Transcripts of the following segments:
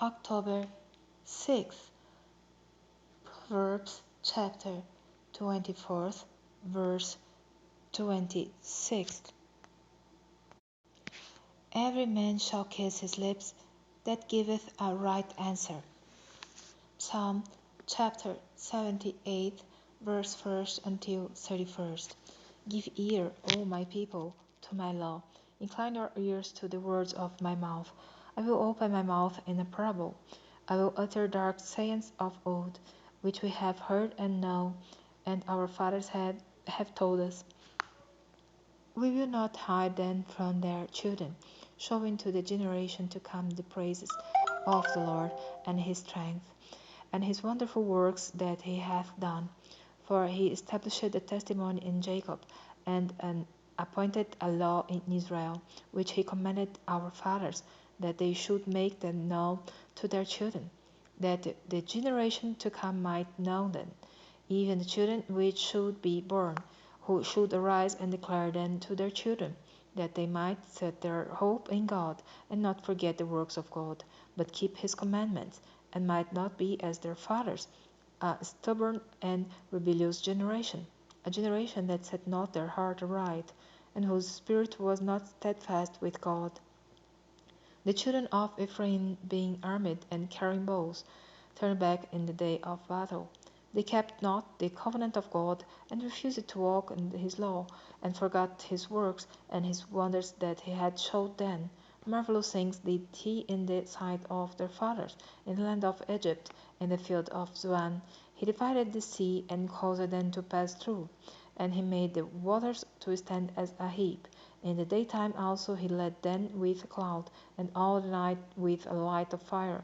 October 6th, Proverbs chapter 24th, verse 26. Every man shall kiss his lips that giveth a right answer. Psalm chapter 78, verse 1st until 31st. Give ear, O my people, to my law. Incline your ears to the words of my mouth. I will open my mouth in a parable. I will utter dark sayings of old, which we have heard and know, and our fathers have told us. We will not hide them from their children, showing to the generation to come the praises of the Lord and his strength, and his wonderful works that he hath done. For he established a testimony in Jacob, and appointed a law in Israel, which he commanded our fathers, that they should make them known to their children, that the generation to come might know them, even the children which should be born, who should arise and declare them to their children, that they might set their hope in God, and not forget the works of God, but keep his commandments, and might not be as their fathers, a stubborn and rebellious generation, a generation that set not their heart aright, and whose spirit was not steadfast with God. The children of Ephraim, being armed and carrying bows, turned back in the day of battle. They kept not the covenant of God, and refused to walk in his law, and forgot his works and his wonders that he had showed them. Marvelous things did he in the sight of their fathers, in the land of Egypt, in the field of Zoan. He divided the sea, and caused them to pass through, and he made the waters to stand as a heap. In the daytime also he led them with a cloud, and all the night with a light of fire.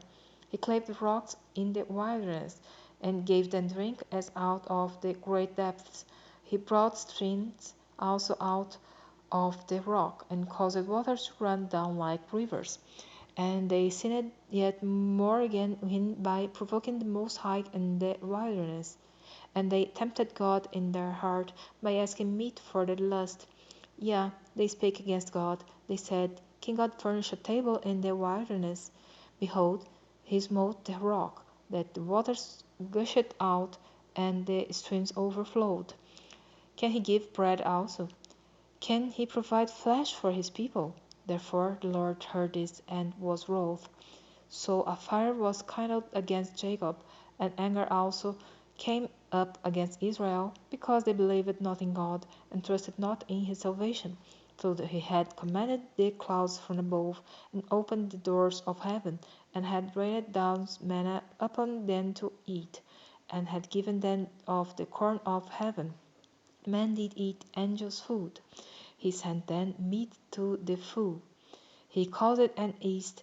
He clave the rocks in the wilderness, and gave them drink as out of the great depths. He brought streams also out of the rock, and caused waters to run down like rivers. And they sinned yet more again by provoking the Most High in the wilderness. And they tempted God in their heart by asking meat for their lust. Yea, they spake against God. They said, Can God furnish a table in the wilderness? Behold, he smote the rock, that the waters gushed out, and the streams overflowed. Can he give bread also? Can he provide flesh for his people? Therefore the Lord heard this, and was wroth. So a fire was kindled against Jacob, and anger also came up against Israel, because they believed not in God, and trusted not in his salvation. So that he had commanded the clouds from above, and opened the doors of heaven, and had rained down manna upon them to eat, and had given them of the corn of heaven. Men did eat angels' food. He sent them meat to the full. He caused an east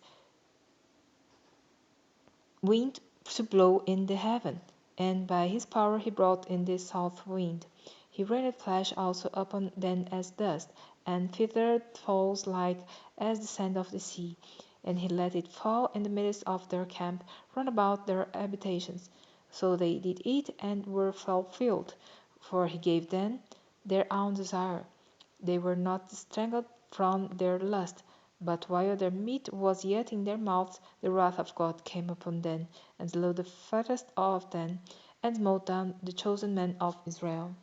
wind to blow in the heaven, and by his power he brought in the south wind. He rained flesh also upon them as dust, and feathered fowls like as the sand of the sea. And he let it fall in the midst of their camp, round about their habitations. So they did eat and were fulfilled, for he gave them their own desire. They were not strangled from their lust, but while their meat was yet in their mouths, the wrath of God came upon them, and slew the fattest of them, and smote down the chosen men of Israel.